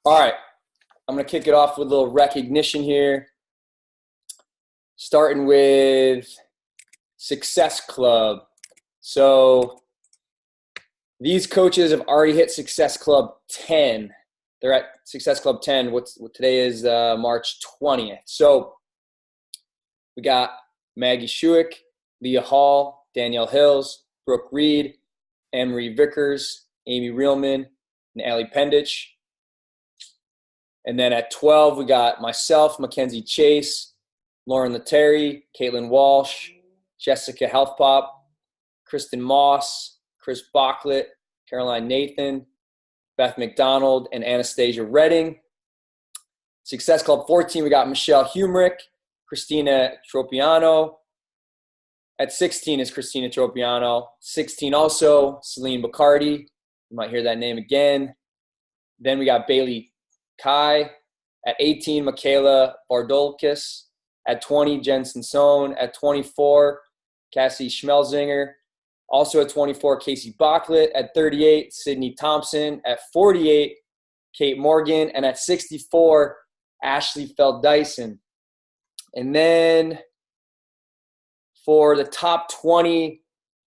All right, I'm going to kick it off with a little recognition here, starting with Success Club. So these coaches have already hit Success Club 10. They're at Success Club 10. What today is March 20th. So we got Maggie Schuick, Leah Hall, Danielle Hills, Brooke Reed, Anne-Marie Vickers, Amy Reelman, and Allie Pendich. And then at 12, we got myself, Mackenzie Chase, Lauren Letary, Caitlin Walsh, Jessica Healthpop, Kristen Moss, Chris Bachlet, Caroline Nathan, Beth McDonald, and Anastasia Redding. Success Club 14, we got Michelle Humrick, Christina Tropiano. At 16 is Christina Tropiano. 16 also, Celine Bacardi. You might hear that name again. Then we got Bailey Kai. At 18, Michaela Bardolkis. At 20, Jensen Sohn. At 24, Cassie Schmelzinger. Also at 24, Casey Bachlet. At 38, Sydney Thompson. At 48, Kate Morgan. And at 64, Ashley Feld-Dyson. And then for the top 20,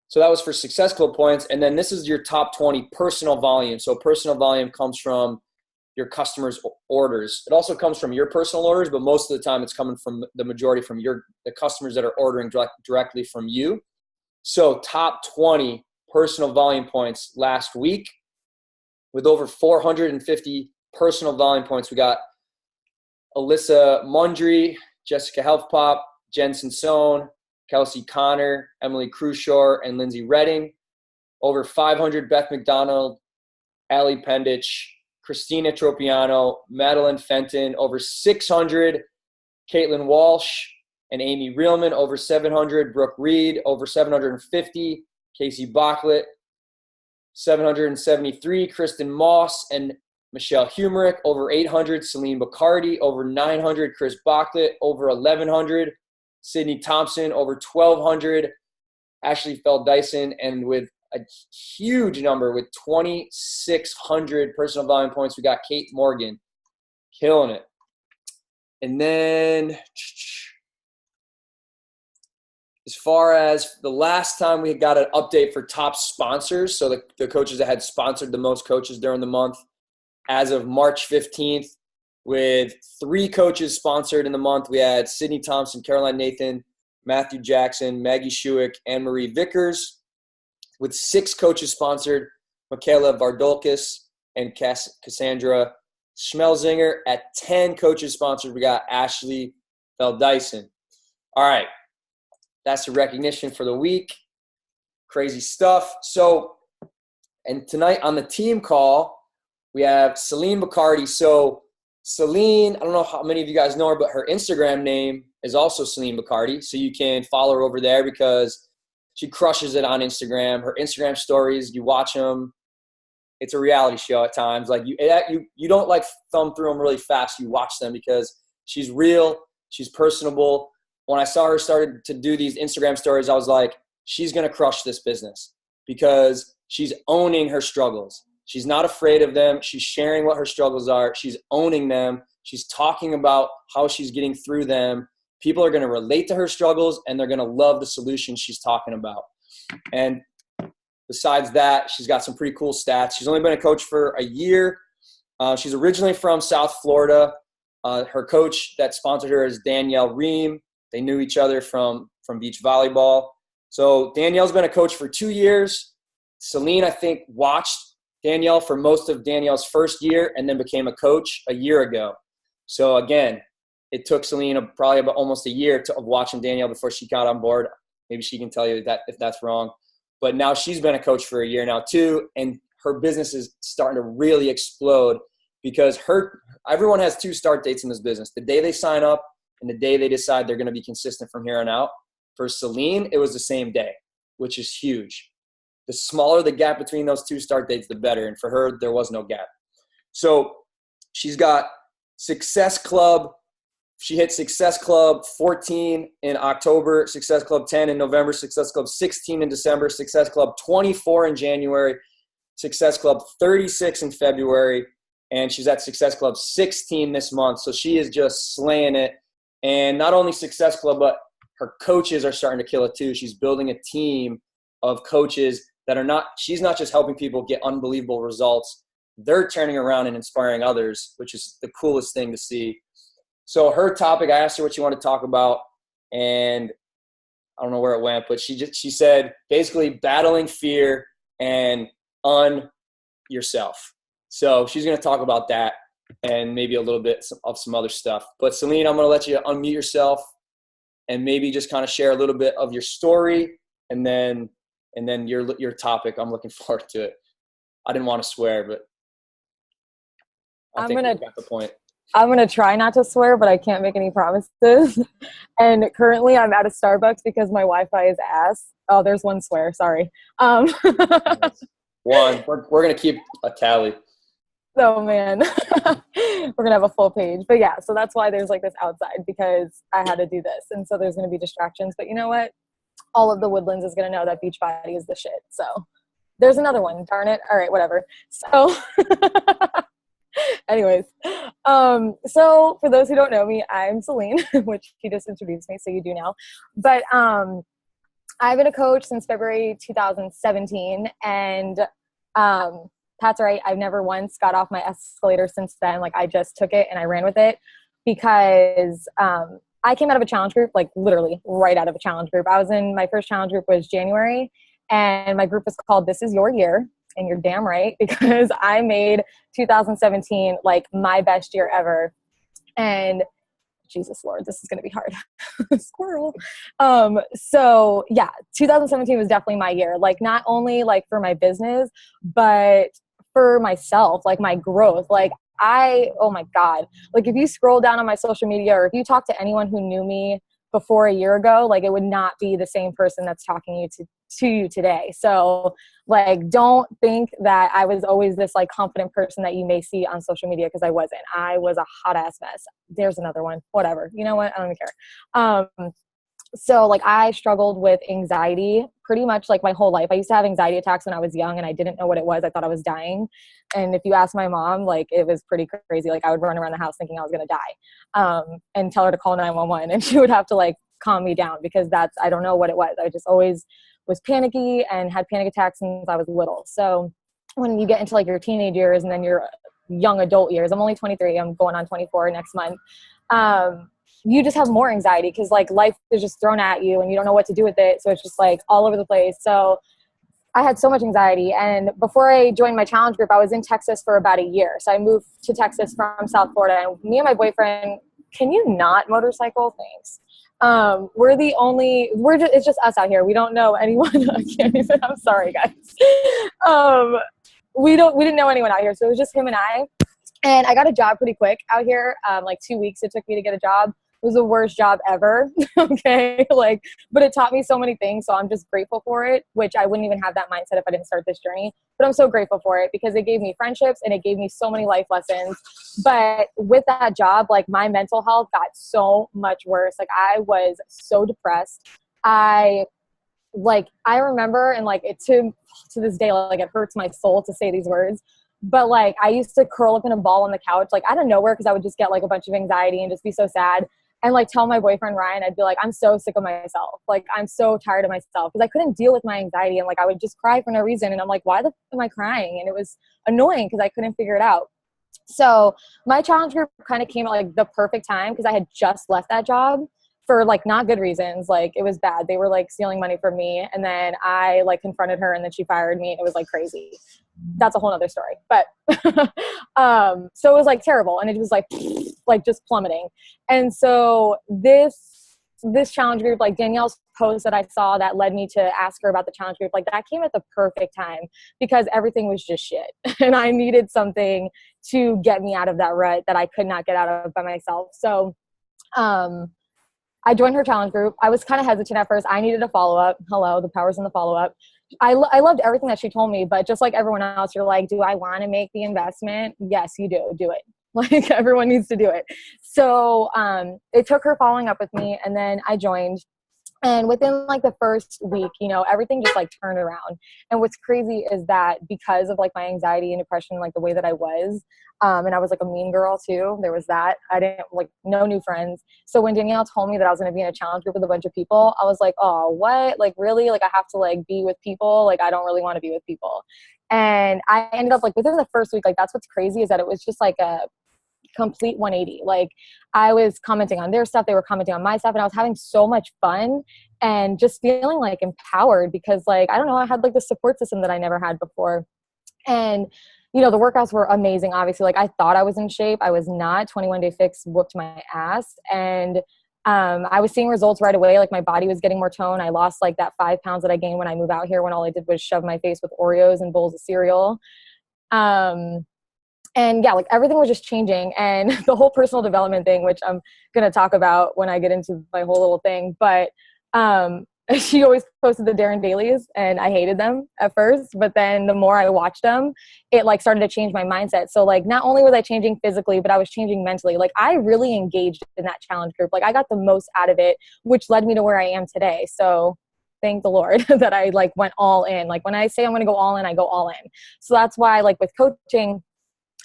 so that was for Success Club points. And then this is your top 20 personal volume. So personal volume comes from your customers' orders. It also comes from your personal orders, but most of the time it's coming from the majority from the customers that are ordering directly from you. So top 20 personal volume points last week with over 450 personal volume points. We got Alyssa Mundry, Jessica Healthpop, Jensen Sohn, Kelsey Connor, Emily Crushore, and Lindsay Redding. Over 500, Beth McDonald, Allie Pendich, Christina Tropiano, Madeline Fenton. Over 600, Caitlin Walsh and Amy Reelman. Over 700, Brooke Reed. Over 750, Casey Bachlet. 773, Kristen Moss and Michelle Humrick. Over 800, Celine Bacardi. Over 900, Chris Bachlet. Over 1,100, Sydney Thompson. Over 1,200, Ashley Feld-Dyson. And with a huge number, with 2,600 personal volume points, we got Kate Morgan. Killing it. And then as far as the last time we got an update for top sponsors, so the coaches that had sponsored the most coaches during the month, as of March 15th, with 3 coaches sponsored in the month, we had Sydney Thompson, Caroline Nathan, Matthew Jackson, Maggie Schuick, Anne-Marie Vickers. With 6 coaches sponsored, Michaela Vardolkis and Cassandra Schmelzinger. At 10 coaches sponsored, we got Ashley Feld-Dyson. All right, that's the recognition for the week. Crazy stuff. So, and tonight on the team call, we have Celine Bacardi. So Celine, I don't know how many of you guys know her, but her Instagram name is also Celine Bacardi. So you can follow her over there because she crushes it on Instagram. Her Instagram stories, you watch them. It's a reality show at times. Like you don't like thumb through them really fast. You watch them because she's real. She's personable. When I saw her started to do these Instagram stories, I was like, she's going to crush this business because she's owning her struggles. She's not afraid of them. She's sharing what her struggles are. She's owning them. She's talking about how she's getting through them. People are going to relate to her struggles, and they're going to love the solutions she's talking about. And besides that, she's got some pretty cool stats. She's only been a coach for a year. She's originally from South Florida. Her coach that sponsored her is Danielle Ream. They knew each other from beach volleyball. So Danielle's been a coach for 2 years. Celine, I think, watched Danielle for most of Danielle's first year and then became a coach a year ago. So, again, it took Celine probably about almost a year of watching Danielle before she got on board. Maybe she can tell you that if that's wrong. But now she's been a coach for a year now too, and her business is starting to really explode because everyone has 2 start dates in this business. The day they sign up and the day they decide they're going to be consistent from here on out. For Celine, it was the same day, which is huge. The smaller the gap between those 2 start dates, the better. And for her, there was no gap. So she's got Success Club. She hit Success Club 14 in October, Success Club 10 in November, Success Club 16 in December, Success Club 24 in January, Success Club 36 in February, and she's at Success Club 16 this month. So she is just slaying it. And not only Success Club, but her coaches are starting to kill it too. She's building a team of coaches that are not – she's not just helping people get unbelievable results. They're turning around and inspiring others, which is the coolest thing to see. So her topic, I asked her what she wanted to talk about, and I don't know where it went, but she said basically battling fear and yourself. So she's going to talk about that and maybe a little bit of some other stuff. But Celine, I'm going to let you unmute yourself and maybe just kind of share a little bit of your story and then your topic. I'm looking forward to it. I didn't want to swear, but I think we got the point. I'm going to try not to swear, but I can't make any promises. And currently I'm at a Starbucks because my Wi-Fi is ass. Oh, there's one swear. Sorry. One. We're going to keep a tally. Oh, man. We're going to have a full page. But, yeah, so that's why there's, like, this outside, because I had to do this. And so there's going to be distractions. But you know what? All of the Woodlands is going to know that Beachbody is the shit. So there's another one. Darn it. All right, whatever. So – anyways, so for those who don't know me, I'm Celine, which he just introduced me, so you do now. But I've been a coach since February 2017, and Pat's right, I've never once got off my escalator since then. Like, I just took it and I ran with it because I came out of a challenge group, like literally right out of a challenge group. My first challenge group was January, and my group was called This Is Your Year. And you're damn right, because I made 2017 like my best year ever. And Jesus Lord, this is going to be hard. Squirrel. So yeah, 2017 was definitely my year. Like, not only like for my business, but for myself, like my growth. Like, oh my God, like if you scroll down on my social media, or if you talk to anyone who knew me before a year ago, like it would not be the same person that's talking to you today. So like, don't think that I was always this like confident person that you may see on social media, because I wasn't. I was a hot ass mess. There's another one. Whatever. You know what? I don't even care. So like, I struggled with anxiety pretty much like my whole life. I used to have anxiety attacks when I was young, and I didn't know what it was. I thought I was dying. And if you ask my mom, like, it was pretty crazy. Like, I would run around the house thinking I was going to die, and tell her to call 911, and she would have to like calm me down, because I don't know what it was. I just always was panicky and had panic attacks since I was little. So when you get into like your teenage years and then your young adult years, I'm only 23, I'm going on 24 next month. You just have more anxiety, because like life is just thrown at you and you don't know what to do with it. So it's just like all over the place. So I had so much anxiety. And before I joined my challenge group, I was in Texas for about a year. So I moved to Texas from South Florida, and me and my boyfriend, can you not motorcycle? Thanks. It's just us out here. We don't know anyone. I can't even, I'm sorry guys. We didn't know anyone out here. So it was just him and I got a job pretty quick out here. Like 2 weeks it took me to get a job. It was the worst job ever. Okay. But it taught me so many things. So I'm just grateful for it, which I wouldn't even have that mindset if I didn't start this journey, but I'm so grateful for it because it gave me friendships and it gave me so many life lessons. But with that job, like my mental health got so much worse. Like I was so depressed. I remember, and like it to this day, like it hurts my soul to say these words, but like I used to curl up in a ball on the couch, like out of nowhere, because I would just get like a bunch of anxiety and just be so sad. And like tell my boyfriend Ryan, I'd be like, I'm so sick of myself. Like I'm so tired of myself, because I couldn't deal with my anxiety, and like I would just cry for no reason. And I'm like, why the f am I crying? And it was annoying because I couldn't figure it out. So my challenge group kind of came at like the perfect time, because I had just left that job for like not good reasons. Like it was bad. They were like stealing money from me. And then I like confronted her, and then she fired me. It was like crazy. That's a whole nother story. But so it was like terrible. And it was like just plummeting. And so this challenge group, like Danielle's post that I saw that led me to ask her about the challenge group, like that came at the perfect time, because everything was just shit. And I needed something to get me out of that rut that I could not get out of by myself. So I joined her challenge group. I was kind of hesitant at first. I needed a follow-up. Hello, the power's in the follow-up. I loved everything that she told me, but just like everyone else, you're like, do I want to make the investment? Yes, you do. Do it. Like everyone needs to do it. So it took her following up with me, and then I joined. And within like the first week, you know, everything just like turned around. And what's crazy is that because of like my anxiety and depression, like the way that I was, and I was like a mean girl too. There was that. I didn't like no new friends. So when Danielle told me that I was going to be in a challenge group with a bunch of people, I was like, oh, what? Like really? Like I have to like be with people? Like I don't really want to be with people. And I ended up like within the first week, like that's what's crazy is that it was just like a complete 180. Like I was commenting on their stuff, they were commenting on my stuff, and I was having so much fun and just feeling like empowered because like, I don't know, I had like the support system that I never had before. And, you know, the workouts were amazing. Obviously, like I thought I was in shape. I was not. 21 Day Fix whooped my ass. And I was seeing results right away. Like my body was getting more tone. I lost like that 5 pounds that I gained when I moved out here when all I did was shove my face with Oreos and bowls of cereal. And yeah, like everything was just changing, and the whole personal development thing, which I'm going to talk about when I get into my whole little thing. But she always posted the Darren Dailies, and I hated them at first, but then the more I watched them, it like started to change my mindset. So like not only was I changing physically, but I was changing mentally. Like I really engaged in that challenge group. Like I got the most out of it, which led me to where I am today. So thank the Lord that I like went all in. Like when I say I'm going to go all in, I go all in. So that's why like with coaching,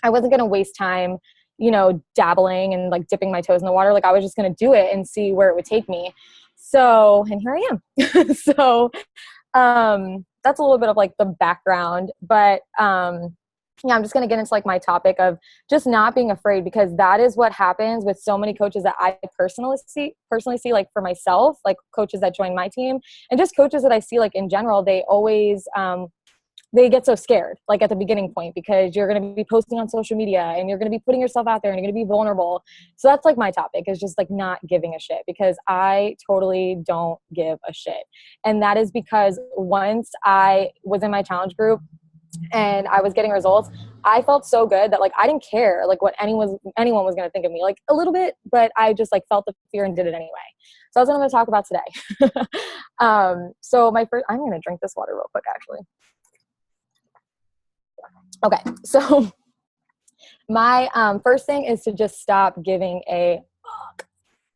I wasn't going to waste time, you know, dabbling and like dipping my toes in the water. Like I was just going to do it and see where it would take me. So, and here I am. So, that's a little bit of like the background, but, yeah, I'm just going to get into like my topic of just not being afraid, because that is what happens with so many coaches that I personally see like for myself, like coaches that join my team and just coaches that I see like in general, they always, they get so scared like at the beginning point because you're going to be posting on social media and you're going to be putting yourself out there and you're going to be vulnerable. So that's like my topic is just like not giving a shit, because I totally don't give a shit. And that is because once I was in my challenge group and I was getting results, I felt so good that like I didn't care like what anyone was going to think of me, like a little bit, but I just like felt the fear and did it anyway. So that's what I'm going to talk about today. So I'm going to drink this water real quick actually. Okay, so my first thing is to just stop giving a fuck.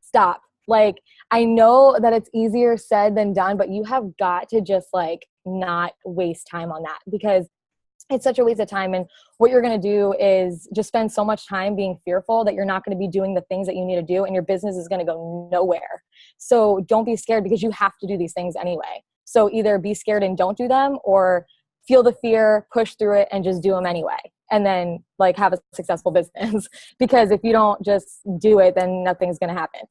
Stop. Like, I know that it's easier said than done, but you have got to just like not waste time on that, because it's such a waste of time. And what you're going to do is just spend so much time being fearful that you're not going to be doing the things that you need to do, and your business is going to go nowhere. So don't be scared, because you have to do these things anyway. So either be scared and don't do them, or feel the fear, push through it, and just do them anyway. And then like have a successful business. Because if you don't just do it, then nothing's going to happen.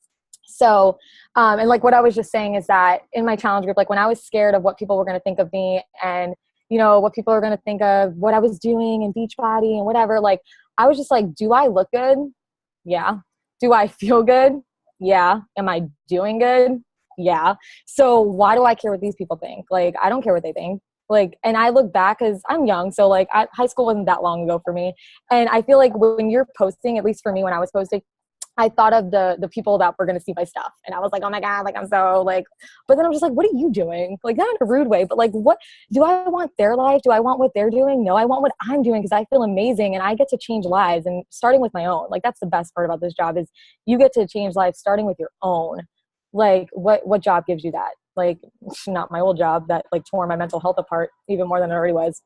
So, and like what I was just saying is that in my challenge group, like when I was scared of what people were going to think of me and, you know, what people are going to think of what I was doing in Beachbody and whatever, like I was just like, do I look good? Yeah. Do I feel good? Yeah. Am I doing good? Yeah. So why do I care what these people think? Like, I don't care what they think. Like, and I look back because I'm young. So like high school wasn't that long ago for me. And I feel like when you're posting, at least for me, when I was posting, I thought of the people that were going to see my stuff. And I was like, oh my God, like I'm so like, but then I'm just like, what are you doing? Like not in a rude way, but like, what do I want their life? Do I want what they're doing? No, I want what I'm doing, because I feel amazing and I get to change lives, and starting with my own. Like that's the best part about this job is you get to change lives starting with your own. Like what job gives you that? Like not my old job that like tore my mental health apart even more than it already was.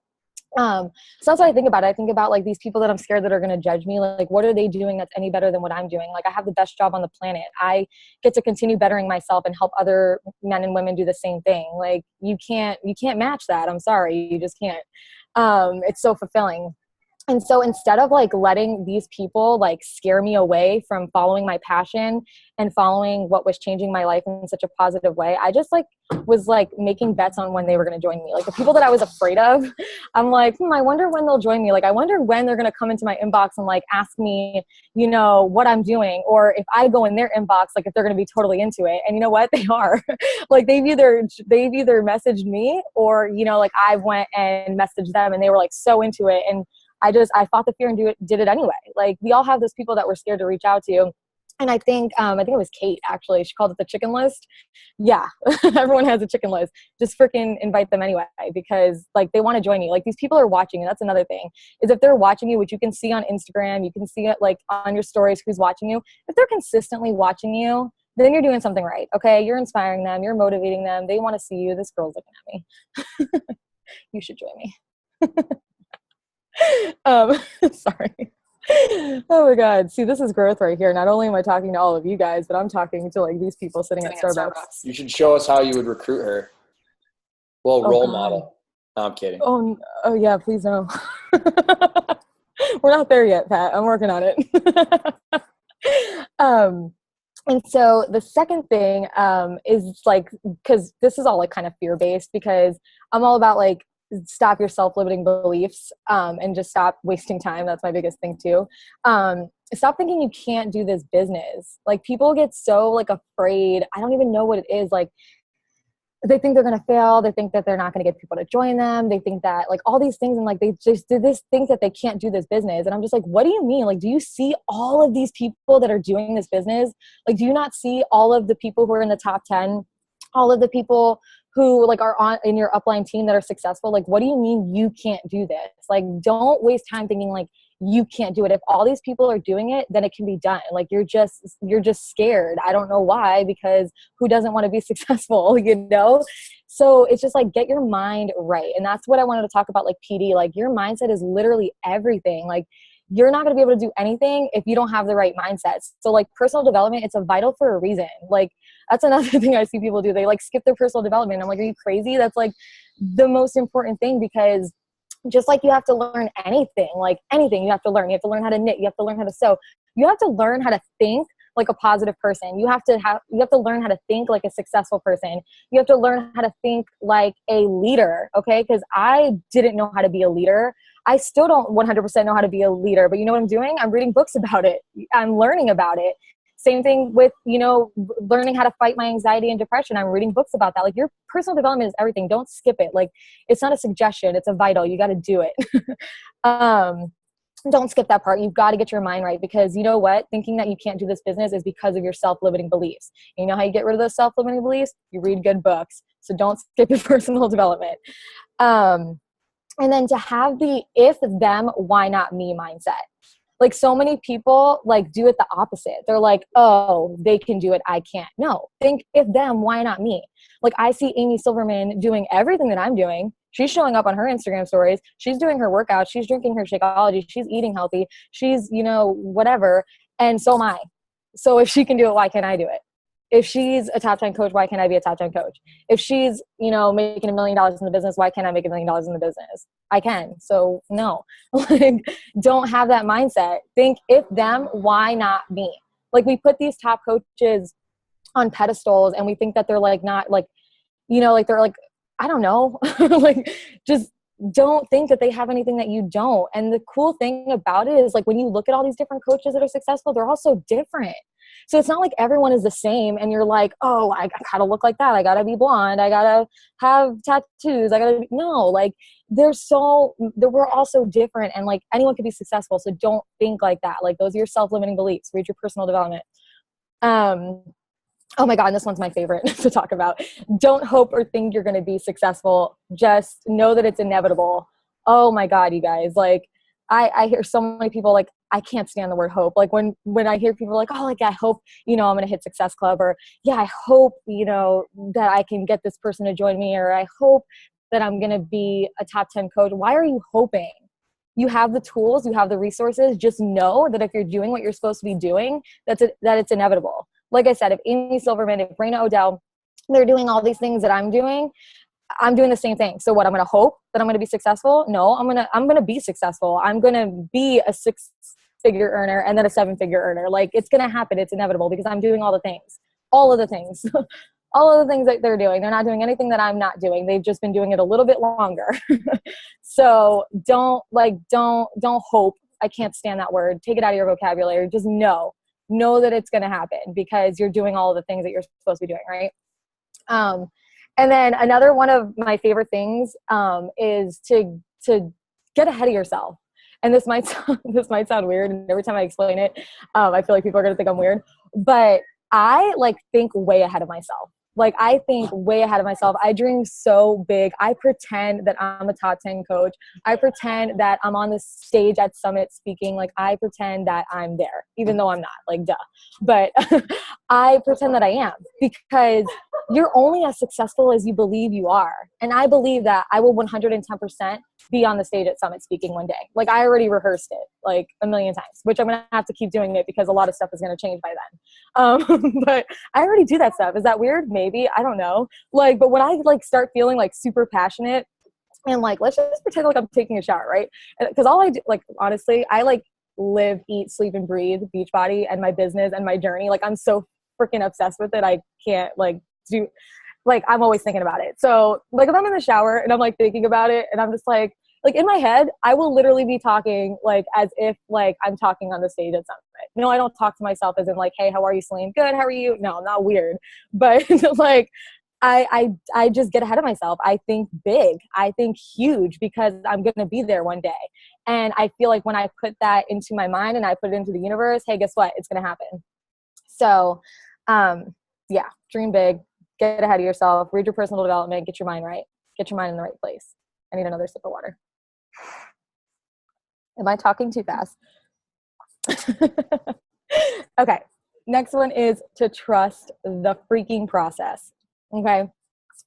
So that's what I think about. I think about like these people that I'm scared that are going to judge me. Like, what are they doing that's any better than what I'm doing? Like I have the best job on the planet. I get to continue bettering myself and help other men and women do the same thing. Like you can't match that. I'm sorry. You just can't. It's so fulfilling. And so instead of like letting these people like scare me away from following my passion and following what was changing my life in such a positive way, I just like was like making bets on when they were going to join me. Like the people that I was afraid of, I'm like, I wonder when they'll join me. Like, I wonder when they're going to come into my inbox and like ask me, you know, what I'm doing, or if I go in their inbox, like if they're going to be totally into it. And you know what? They are. Like they've either messaged me, or, you know, like I went and messaged them and they were like so into it. And I fought the fear and did it anyway. Like we all have those people that we're scared to reach out to. And I think it was Kate, actually. She called it the chicken list. Yeah. Everyone has a chicken list. Just freaking invite them anyway, because like they want to join you. Like these people are watching. And that's another thing, is if they're watching you, which you can see on Instagram, you can see it like on your stories, who's watching you. If they're consistently watching you, then you're doing something right. Okay. You're inspiring them. You're motivating them. They want to see you. This girl's looking at me. You should join me. Sorry. Oh my God. See, this is growth right here. Not only am I talking to all of you guys, but I'm talking to like these people sitting at Starbucks. You should show us how you would recruit her. Well, role model. No, I'm kidding. Oh yeah, please no. We're not there yet, Pat. I'm working on it. And so the second thing is like, because this is all like kind of fear-based, because I'm all about like stop your self-limiting beliefs and just stop wasting time. That's my biggest thing too. Stop thinking you can't do this business. Like people get so like afraid. I don't even know what it is. Like they think they're going to fail. They think that they're not going to get people to join them. They think that like all these things, and like they just did this think that they can't do this business. And I'm just like, what do you mean? Like, do you see all of these people that are doing this business? Like, do you not see all of the people who are in the top 10, all of the people who like are on in your upline team that are successful? Like, what do you mean you can't do this? Like, don't waste time thinking like you can't do it. If all these people are doing it, then it can be done. Like you're just scared. I don't know why, because who doesn't want to be successful, you know? So it's just like, get your mind right. And that's what I wanted to talk about, like PD, like your mindset is literally everything. Like you're not going to be able to do anything if you don't have the right mindset. So like personal development, it's a vital for a reason. Like that's another thing I see people do. They like skip their personal development. I'm like, are you crazy? That's like the most important thing, because just like you have to learn anything, like anything you have to learn. You have to learn how to knit. You have to learn how to sew. You have to learn how to think like a positive person. You have to learn how to think like a successful person. You have to learn how to think like a leader. Okay. Cause I didn't know how to be a leader. I still don't 100% know how to be a leader, but you know what I'm doing? I'm reading books about it. I'm learning about it. Same thing with, you know, learning how to fight my anxiety and depression. I'm reading books about that. Like your personal development is everything. Don't skip it. Like it's not a suggestion. It's a vital. You got to do it. Don't skip that part. You've got to get your mind right, because you know what? Thinking that you can't do this business is because of your self-limiting beliefs. You know how you get rid of those self-limiting beliefs? You read good books. So don't skip your personal development. And then to have the if, them, why not me mindset. Like so many people like do it the opposite. They're like, oh, they can do it, I can't. No, think if them, why not me? Like I see Amy Silverman doing everything that I'm doing. She's showing up on her Instagram stories. She's doing her workouts. She's drinking her Shakeology. She's eating healthy. She's, you know, whatever. And so am I. So if she can do it, why can't I do it? If she's a top 10 coach, why can't I be a top 10 coach? If she's, you know, making $1 million in the business, why can't I make $1 million in the business? I can. So no, like don't have that mindset. Think if them, why not me? Like we put these top coaches on pedestals and we think that they're like, not like, you know, like they're like, I don't know, like just don't think that they have anything that you don't. And the cool thing about it is like, when you look at all these different coaches that are successful, they're all so different. So it's not like everyone is the same and you're like, oh, I gotta look like that. I gotta be blonde. I gotta have tattoos. No, like we're all so different, and like anyone could be successful. So don't think like that. Like those are your self-limiting beliefs. Read your personal development. Oh my God, this one's my favorite to talk about. Don't hope or think you're going to be successful. Just know that it's inevitable. Oh my God, you guys, like I hear so many people like, I can't stand the word hope. Like when I hear people like, oh, like I hope, you know, I'm going to hit Success Club, or yeah, I hope, you know, that I can get this person to join me, or I hope that I'm going to be a top 10 coach. Why are you hoping? You have the tools, you have the resources. Just know that if you're doing what you're supposed to be doing, that it's inevitable. Like I said, if Amy Silverman, if Raina Odell, they're doing all these things that I'm doing the same thing. So what, I'm going to hope that I'm going to be successful? No, I'm going to be successful. I'm going to be a 6-figure earner and then a 7-figure earner. Like it's going to happen. It's inevitable, because I'm doing all the things, all of the things that they're doing. They're not doing anything that I'm not doing. They've just been doing it a little bit longer. So don't hope. I can't stand that word. Take it out of your vocabulary. Just know that it's going to happen, because you're doing all of the things that you're supposed to be doing. Right. And then another one of my favorite things is to get ahead of yourself. And this might sound weird. And every time I explain it, I feel like people are going to think I'm weird, but I like think way ahead of myself. Like, I think way ahead of myself. I dream so big. I pretend that I'm a top 10 coach. I pretend that I'm on the stage at Summit speaking. Like, I pretend that I'm there, even though I'm not, like, duh. But I pretend that I am, because you're only as successful as you believe you are. And I believe that I will 110% be on the stage at Summit speaking one day. Like, I already rehearsed it like a million times, which I'm going to have to keep doing it because a lot of stuff is going to change by then. But I already do that stuff. Is that weird? Maybe. I don't know. Like, but when I like start feeling like super passionate and like, let's just pretend like I'm taking a shower, right? Because all I do, like, honestly, I like live, eat, sleep, and breathe Beachbody and my business and my journey. Like, I'm so freaking obsessed with it. I can't like do, like, I'm always thinking about it. So like, if I'm in the shower and I'm like thinking about it and I'm just like in my head, I will literally be talking like as if like I'm talking on the stage at Summit. No, I don't talk to myself as in like, hey, how are you, Celine? Good. How are you? No, I'm not weird. But like, I just get ahead of myself. I think big. I think huge, because I'm going to be there one day. And I feel like when I put that into my mind and I put it into the universe, hey, guess what? It's going to happen. So, yeah, dream big, get ahead of yourself, read your personal development, get your mind right, get your mind in the right place. I need another sip of water. Am I talking too fast? Okay. Next one is to trust the freaking process. Okay.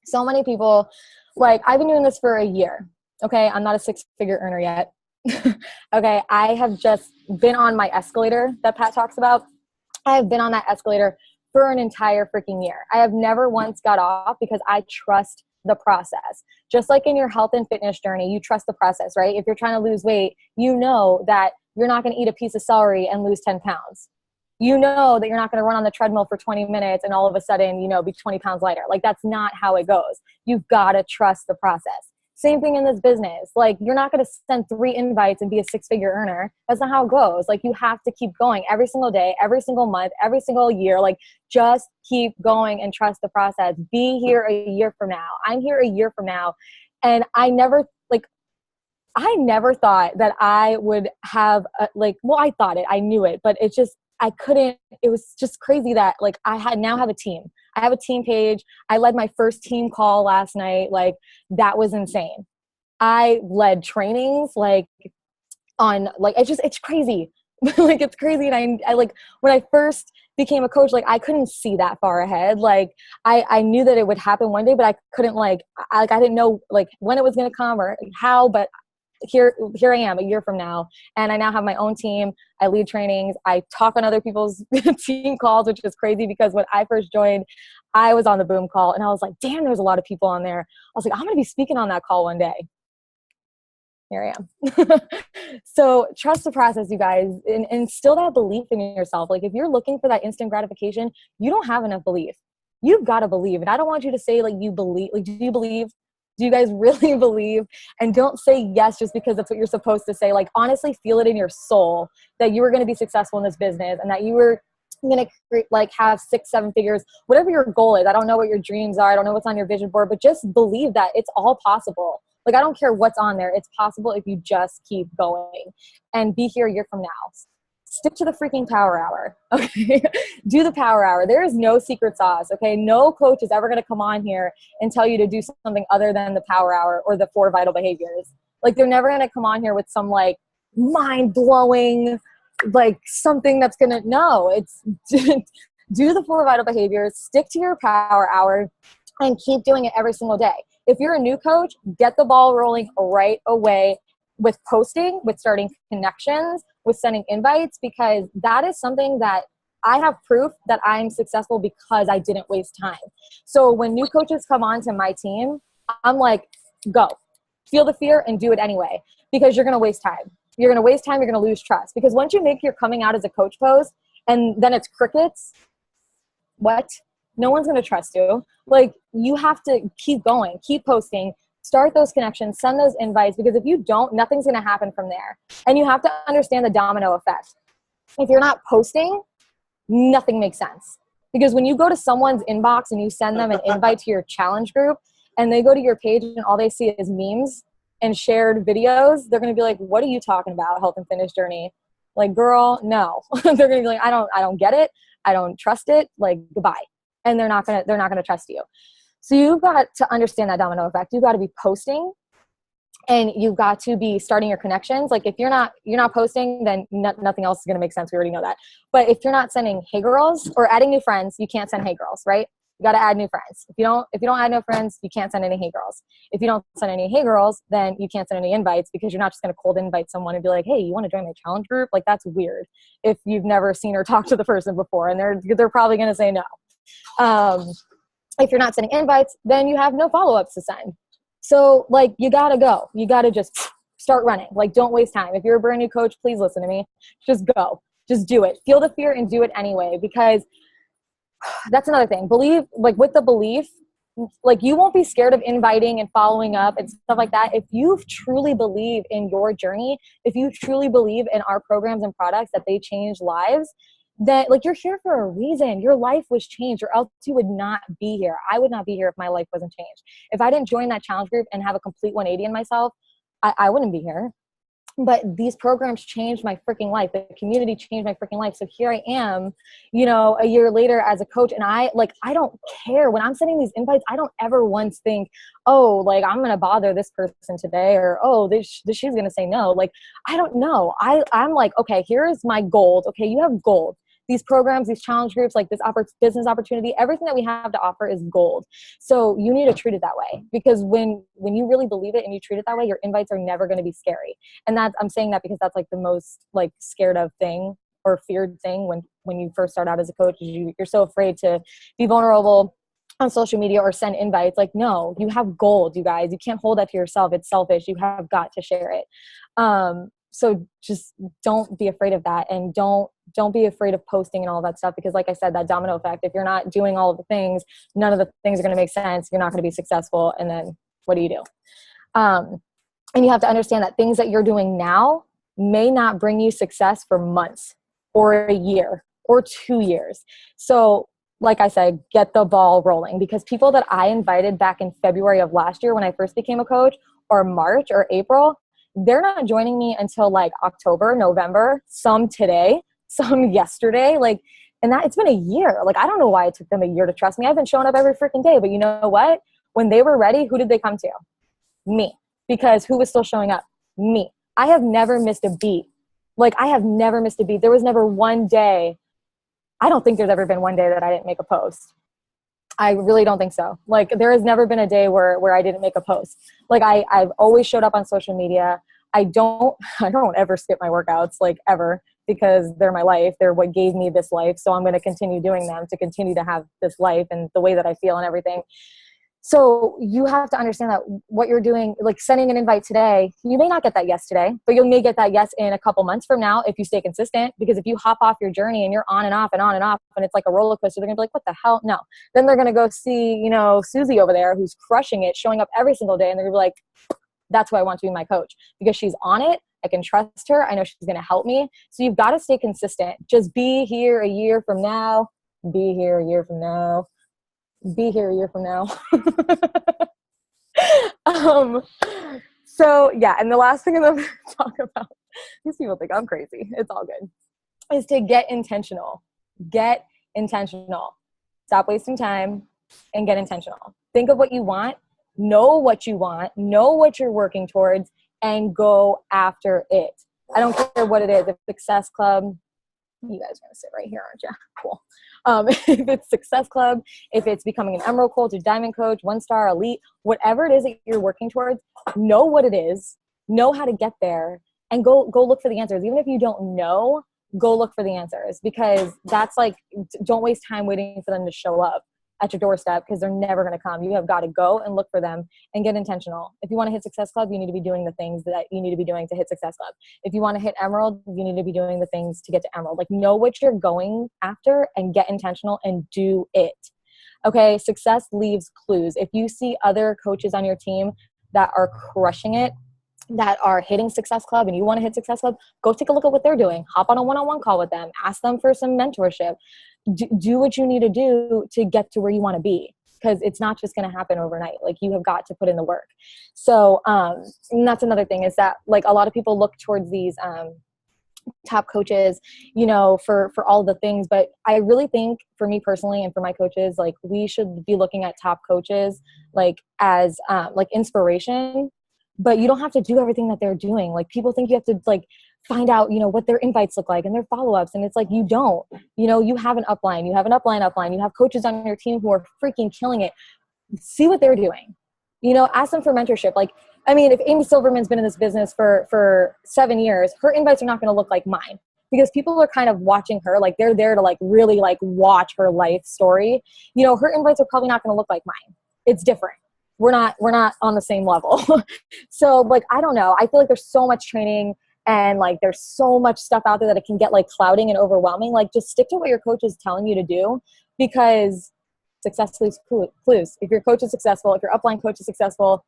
So many people, like, I've been doing this for a year. Okay. I'm not a 6-figure earner yet. Okay. I have just been on my escalator that Pat talks about. I have been on that escalator for an entire freaking year. I have never once got off because I trust the process. Just like in your health and fitness journey, you trust the process, right? If you're trying to lose weight, you know that you're not going to eat a piece of celery and lose 10 pounds. You know that you're not going to run on the treadmill for 20 minutes and all of a sudden, you know, be 20 pounds lighter. Like, that's not how it goes. You've got to trust the process. Same thing in this business. Like, you're not going to send 3 invites and be a 6-figure earner. That's not how it goes. Like, you have to keep going every single day, every single month, every single year. Like, just keep going and trust the process. Be here a year from now. I'm here a year from now. And I never thought that I would have I thought it, I knew it, but it's just, I couldn't, it was just crazy that like now have a team. I have a team page. I led my first team call last night. Like, that was insane. I led trainings like on like, it's crazy. Like, it's crazy. And I like, when I first became a coach, like, I couldn't see that far ahead. Like, I knew that it would happen one day, but I couldn't I didn't know like when it was going to come or how, but here I am a year from now, and I now have my own team. I lead trainings. I talk on other people's team calls, which is crazy because when I first joined, I was on the boom call and I was like, damn, there's a lot of people on there. I was like, I'm going to be speaking on that call one day. Here I am. So trust the process, you guys, and instill that belief in yourself. Like, if you're looking for that instant gratification, you don't have enough belief. You've got to believe. And I don't want you to say like you believe, like, do you believe? Do you guys really believe? And don't say yes just because that's what you're supposed to say. Like, honestly feel it in your soul that you were going to be successful in this business and that you were going to like have 6-7 figures, whatever your goal is. I don't know what your dreams are. I don't know what's on your vision board, but just believe that it's all possible. Like, I don't care what's on there. It's possible if you just keep going and be here a year from now. Stick to the freaking power hour. Okay. Do the power hour. There is no secret sauce. Okay. No coach is ever going to come on here and tell you to do something other than the power hour or the 4 vital behaviors. Like, they're never going to come on here with some like mind blowing, like something that's going to, no, it's do the 4 vital behaviors, stick to your power hour and keep doing it every single day. If you're a new coach, get the ball rolling right away with posting, with starting connections, with sending invites, because that is something that I have proof that I'm successful because I didn't waste time. So when new coaches come on to my team, I'm like, go. Feel the fear and do it anyway, because you're going to waste time. You're going to waste time. You're going to lose trust. Because once you make your coming out as a coach pose and then it's crickets, what? No one's going to trust you. Like, you have to keep going, keep posting, start those connections, send those invites, because if you don't, nothing's going to happen from there. And you have to understand the domino effect. If you're not posting, nothing makes sense. Because when you go to someone's inbox and you send them an invite to your challenge group and they go to your page and all they see is memes and shared videos, they're going to be like, what are you talking about, health and fitness journey? Like, girl, no. They're going to be like, I don't get it. I don't trust it. Like, goodbye. and they're not going to trust you. So you've got to understand that domino effect. You've got to be posting, and you've got to be starting your connections. Like if you're not posting, then nothing else is going to make sense. We already know that. But if you're not sending hey girls or adding new friends, you can't send hey girls, right? You got to add new friends. If you don't add no friends, you can't send any hey girls. If you don't send any hey girls, then you can't send any invites, because you're not just going to cold invite someone and be like, hey, you want to join my challenge group? Like that's weird if you've never seen or talked to the person before, and they're probably going to say no. If you're not sending invites, then you have no follow-ups to send. So like you got to go. You got to just start running. Like don't waste time. If you're a brand new coach, please listen to me. Just go. Just do it. Feel the fear and do it anyway, because that's another thing. Believe, like with the belief, like you won't be scared of inviting and following up and stuff like that. If you truly believe in your journey, if you truly believe in our programs and products that they change lives, that like you're here for a reason. Your life was changed, or else you would not be here. I would not be here if my life wasn't changed. If I didn't join that challenge group and have a complete 180 in myself, I wouldn't be here. But these programs changed my freaking life. The community changed my freaking life. So here I am, you know, a year later as a coach, and I don't care when I'm sending these invites. I don't ever once think, oh, like I'm going to bother this person today, or, oh, she's going to say no. Like, I don't know. I'm like, okay, here's my gold. Okay. You have gold. These programs, these challenge groups, like this business opportunity, everything that we have to offer is gold. So you need to treat it that way, because when you really believe it and you treat it that way, your invites are never going to be scary. And I'm saying that because that's like the most like scared of thing or feared thing when you first start out as a coach. You're so afraid to be vulnerable on social media or send invites. Like, no, you have gold, you guys. You can't hold that to yourself. It's selfish. You have got to share it. So just don't be afraid of that, and don't be afraid of posting and all that stuff, because like I said, that domino effect, if you're not doing all of the things, none of the things are going to make sense. You're not going to be successful. And then what do you do? And you have to understand that things that you're doing now may not bring you success for months or a year or 2 years. So like I said, get the ball rolling, because people that I invited back in February of last year when I first became a coach, or March or April, they're not joining me until like October, November, some today, some yesterday. Like, and that it's been a year. Like, I don't know why it took them a year to trust me. I've been showing up every freaking day, but you know what? When they were ready, who did they come to? Me. Because who was still showing up? Me. I have never missed a beat. Like, I have never missed a beat. There was never one day. I don't think there's ever been one day that I didn't make a post. I really don't think so. Like, there has never been a day where I didn't make a post. Like, I've always showed up on social media. I don't ever skip my workouts, like, ever, because they're my life. They're what gave me this life. So I'm going to continue doing them to continue to have this life and the way that I feel and everything. So you have to understand that what you're doing, like sending an invite today, you may not get that yes today, but you may get that yes in a couple months from now if you stay consistent. Because if you hop off your journey and you're on and off and on and off, and it's like a roller coaster, they're gonna be like, what the hell? No. Then they're gonna go see, you know, Susie over there who's crushing it, showing up every single day, and they're gonna be like, that's who I want to be my coach, because she's on it. I can trust her. I know she's gonna help me. So you've got to stay consistent. Just be here a year from now. Be here a year from now. Be here a year from now. So yeah, and the last thing I'm going to talk about, these people think I'm crazy, it's all good, is to get intentional. Get intentional. Stop wasting time and get intentional. Think of what you want, know what you want, know what you're working towards, and go after it. I don't care what it is. If Success Club, you guys are going to sit right here, aren't you? Cool. If it's Success Club, if it's becoming an Emerald Coach, a Diamond Coach, 1-star, Elite, whatever it is that you're working towards, know what it is, know how to get there, and go look for the answers. Even if you don't know, go look for the answers, because that's like, don't waste time waiting for them to show up at your doorstep, because they're never going to come. You have got to go and look for them and get intentional. If you want to hit Success Club, you need to be doing the things that you need to be doing to hit Success Club. If you want to hit Emerald, you need to be doing the things to get to Emerald. Like, know what you're going after and get intentional and do it. Okay. Success leaves clues. If you see other coaches on your team that are crushing it, that are hitting Success Club, and you want to hit Success Club, go take a look at what they're doing. Hop on a one-on-one call with them. Ask them for some mentorship. Do what you need to do to get to where you want to be, because it's not just going to happen overnight. Like, you have got to put in the work. So and that's another thing, is that like a lot of people look towards these top coaches, you know, for all the things. But I really think for me personally and for my coaches, like we should be looking at top coaches like as like inspiration, but you don't have to do everything that they're doing. Like people think you have to like find out, you know, what their invites look like and their follow-ups. And it's like, you don't, you know, you have an upline, you have an upline, you have coaches on your team who are freaking killing it. See what they're doing, you know, ask them for mentorship. Like, I mean, if Amy Silverman's been in this business for 7 years, her invites are not going to look like mine because people are kind of watching her. Like they're there to like really like watch her life story. You know, her invites are probably not going to look like mine. It's different. We're not on the same level. So like, I don't know. I feel like there's so much training and like, there's so much stuff out there that it can get like clouding and overwhelming. Like just stick to what your coach is telling you to do, because success leaves clues. If your coach is successful, if your upline coach is successful,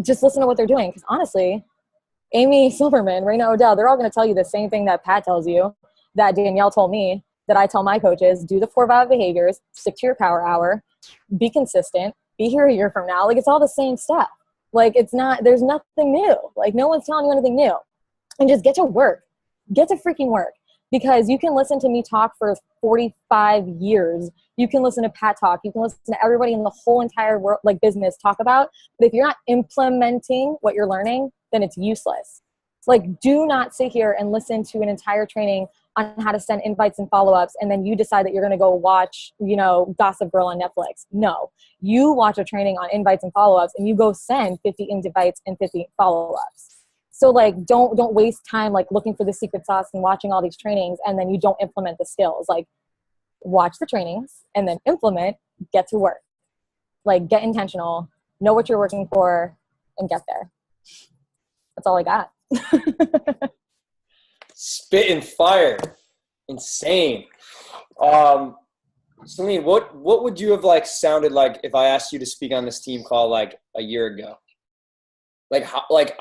just listen to what they're doing. Because honestly, Amy Silverman, Raina Odell, they're all going to tell you the same thing that Pat tells you, that Danielle told me, that I tell my coaches: do the 4 vital behaviors, stick to your power hour, be consistent, be here a year from now. Like it's all the same stuff. Like it's not, there's nothing new. Like no one's telling you anything new. And just get to work. Get to freaking work. Because you can listen to me talk for 45 years. You can listen to Pat talk. You can listen to everybody in the whole entire world, like business, talk about. But if you're not implementing what you're learning, then it's useless. Like, do not sit here and listen to an entire training on how to send invites and follow-ups, and then you decide that you're going to go watch, you know, Gossip Girl on Netflix. No, you watch a training on invites and follow-ups, and you go send 50 invites and 50 follow-ups. So like, don't waste time like looking for the secret sauce and watching all these trainings and then you don't implement the skills. Like watch the trainings and then implement, get to work. Like get intentional, know what you're working for, and get there. That's all I got. Spit and fire. Insane. Celine, what would you have like sounded like if I asked you to speak on this team call like a year ago? Like how, like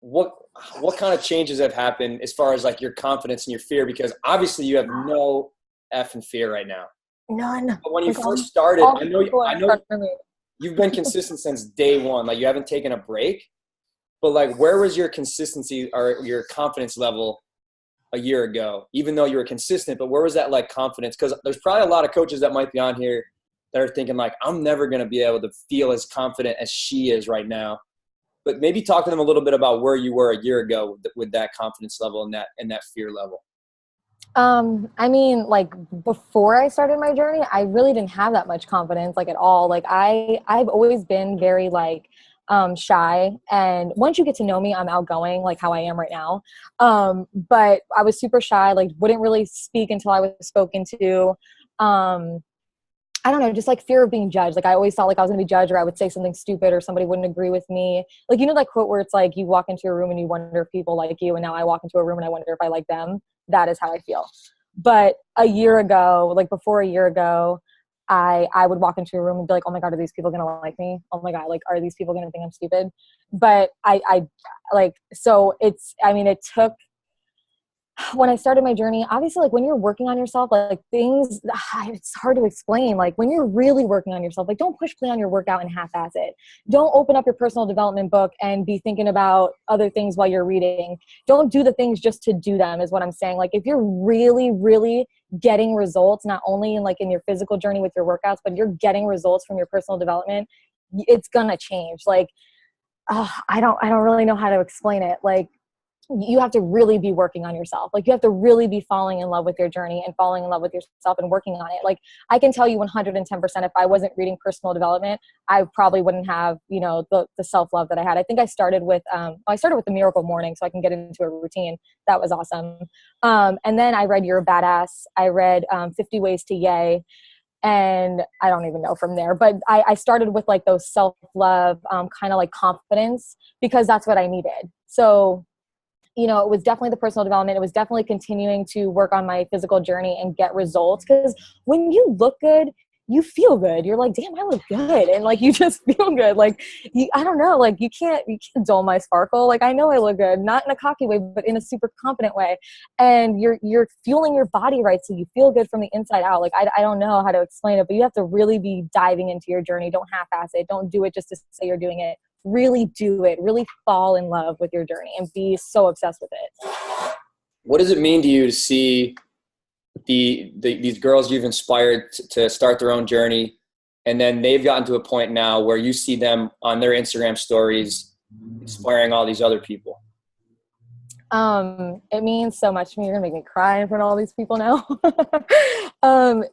what kind of changes have happened as far as like your confidence and your fear? Because obviously you have no effing fear right now. None. But when you first started, I know you've been consistent since day one. Like you haven't taken a break. But like, where was your consistency or your confidence level a year ago? Even though you were consistent, but where was that like confidence? Because there's probably a lot of coaches that might be on here that are thinking like, I'm never going to be able to feel as confident as she is right now. But maybe talk to them a little bit about where you were a year ago with that confidence level and that fear level. I mean, like before I started my journey, I really didn't have that much confidence, like at all. Like I've always been very like shy, and once you get to know me, I'm outgoing, like how I am right now. But I was super shy, like wouldn't really speak until I was spoken to. I don't know, just like fear of being judged. Like I always thought like I was gonna be judged, or I would say something stupid, or somebody wouldn't agree with me. Like, you know, that quote where it's like, you walk into a room and you wonder if people like you, and now I walk into a room and I wonder if I like them. That is how I feel. But a year ago, like before a year ago, I would walk into a room and be like, oh my God, are these people gonna like me? Oh my God, like, are these people gonna think I'm stupid? But I like, so it's, I mean, it took, when I started my journey, obviously, like when you're working on yourself, like things, it's hard to explain. Like when you're really working on yourself, like don't push play on your workout and half-ass it. Don't open up your personal development book and be thinking about other things while you're reading. Don't do the things just to do them, is what I'm saying. Like if you're really, really getting results, not only in like in your physical journey with your workouts, but you're getting results from your personal development, it's gonna change. Like, I don't really know how to explain it. Like, you have to really be working on yourself. Like you have to really be falling in love with your journey and falling in love with yourself and working on it. Like I can tell you 110%, if I wasn't reading personal development, I probably wouldn't have, you know, the self-love that I had. I think I started with the Miracle Morning so I can get into a routine. That was awesome. And then I read You're a Badass. I read 50 Ways to Yay. And I don't even know from there, but I started with like those self-love, kind of like confidence, because that's what I needed. So, you know, it was definitely the personal development. It was definitely continuing to work on my physical journey and get results. Because when you look good, you feel good. You're like, damn, I look good. And like, you just feel good. Like, I don't know, like you can't dull my sparkle. Like, I know I look good, not in a cocky way, but in a super confident way. And you're fueling your body right. So you feel good from the inside out. Like, I don't know how to explain it, but you have to really be diving into your journey. Don't half-ass it. Don't do it just to say you're doing it. Really do it. Really fall in love with your journey and be so obsessed with it. What does it mean to you to see these girls you've inspired to start their own journey, and then they've gotten to a point now where you see them on their Instagram stories inspiring all these other people? It means so much to me. You're gonna make me cry in front of all these people now.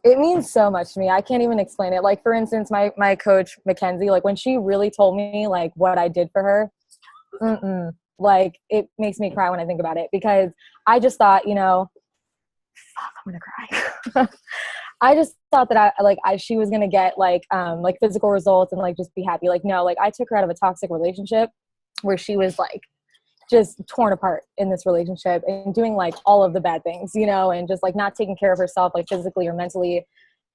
It means so much to me. I can't even explain it. Like, for instance, my coach, Mackenzie, like when she really told me like what I did for her, like it makes me cry when I think about it, because I just thought, you know, fuck, I'm gonna cry. I just thought that she was gonna get like physical results and like just be happy. Like, no, like I took her out of a toxic relationship where she was like just torn apart in this relationship and doing like all of the bad things, you know, and just like not taking care of herself, like physically or mentally.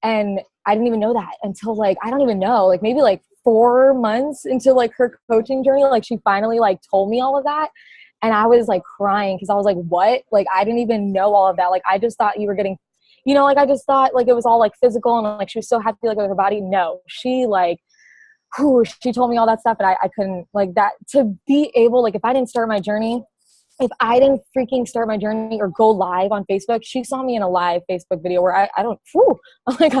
And I didn't even know that until like, I don't even know, like maybe like 4 months into like her coaching journey, like she finally like told me all of that. And I was like crying because I was like, what? Like, I didn't even know all of that. Like, I just thought you were getting, you know, like I just thought like it was all like physical and like she was so happy like with her body. No, she like, she told me all that stuff, and I couldn't, like, that to be able, like, if I didn't start my journey, if I didn't freaking start my journey or go live on Facebook, she saw me in a live Facebook video where I don't, like,